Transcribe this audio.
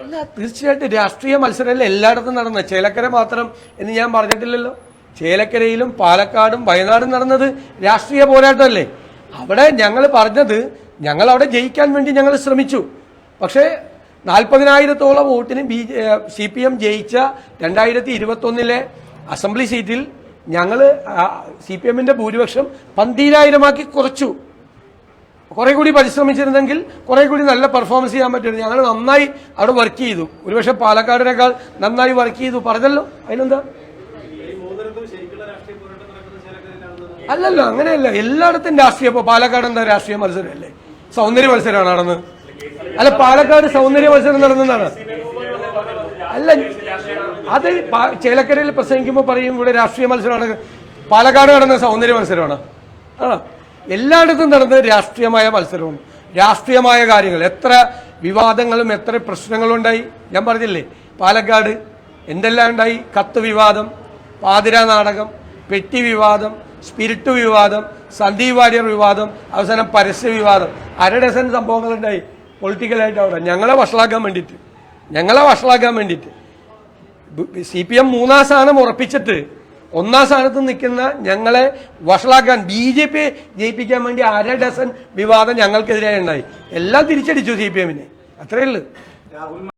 അല്ല, തീർച്ചയായിട്ടും രാഷ്ട്രീയ മത്സരമല്ല എല്ലായിടത്തും നടന്നത്. ചേലക്കര മാത്രം എന്ന് ഞാൻ പറഞ്ഞിട്ടില്ലല്ലോ. ചേലക്കരയിലും പാലക്കാടും വയനാടും നടന്നത് രാഷ്ട്രീയ പോരാട്ടമല്ലേ. അവിടെ ഞങ്ങൾ പറഞ്ഞത് ഞങ്ങൾ അവിടെ ജയിക്കാൻ വേണ്ടി ഞങ്ങൾ ശ്രമിച്ചു. പക്ഷേ 40,000-ഓളം വോട്ടിന് CPM ജയിച്ച 2021 അസംബ്ലി സീറ്റിൽ ഞങ്ങൾ CPM-ന്റെ ഭൂരിപക്ഷം 12,000-ആക്കി കുറച്ചു. കുറെ കൂടി പരിശ്രമിച്ചിരുന്നെങ്കിൽ കുറെ കൂടി നല്ല പെർഫോമൻസ് ചെയ്യാൻ പറ്റും. ഞങ്ങൾ നന്നായി അവിടെ വർക്ക് ചെയ്തു. ഒരുപക്ഷെ പാലക്കാടിനേക്കാൾ നന്നായി വർക്ക് ചെയ്തു. പറഞ്ഞല്ലോ, അതിനെന്താ? അല്ലല്ലോ, അങ്ങനെയല്ല. എല്ലായിടത്തും രാഷ്ട്രീയ. ഇപ്പോൾ പാലക്കാട് എന്താ രാഷ്ട്രീയ മത്സരമല്ലേ? സൗന്ദര്യ മത്സരമാണ് നടന്നത്. അല്ല, പാലക്കാട് സൗന്ദര്യ മത്സരം നടന്നതാണ്. അല്ല, അത് ചേലക്കരയിൽ പ്രസംഗിക്കുമ്പോൾ പറയും ഇവിടെ രാഷ്ട്രീയ മത്സരമാണ്. പാലക്കാട് നടന്ന സൗന്ദര്യ മത്സരമാണ്. എല്ലായിടത്തും നടന്നത് രാഷ്ട്രീയമായ മത്സരവും രാഷ്ട്രീയമായ കാര്യങ്ങൾ. എത്ര വിവാദങ്ങളും എത്ര പ്രശ്നങ്ങളും ഉണ്ടായി. ഞാൻ പറഞ്ഞില്ലേ, പാലക്കാട് എന്തെല്ലാം ഉണ്ടായി. കത്ത് വിവാദം, പാതിര നാടകം, പെട്ടി വിവാദം, സ്പിരിറ്റ് വിവാദം, സന്ദീപ് വാര്യർ വിവാദം, അവസാനം പരസ്യ വിവാദം. 1/2 ഡസൻ സംഭവങ്ങളുണ്ടായി പൊളിറ്റിക്കലായിട്ട് അവിടെ. ഞങ്ങളെ വഷളാക്കാൻ വേണ്ടിയിട്ട് CPM 3-ാം സ്ഥാനം ഉറപ്പിച്ചിട്ട് 1-ാം സ്ഥാനത്ത് നിൽക്കുന്ന ഞങ്ങളെ വഷളാക്കാൻ BJP ജയിപ്പിക്കാൻ വേണ്ടി 1/2 ഡസൻ വിവാദം ഞങ്ങൾക്കെതിരെ ഉണ്ടായി. എല്ലാം തിരിച്ചടിച്ചു CPM-നെ. അത്രയേ ഉള്ളൂ.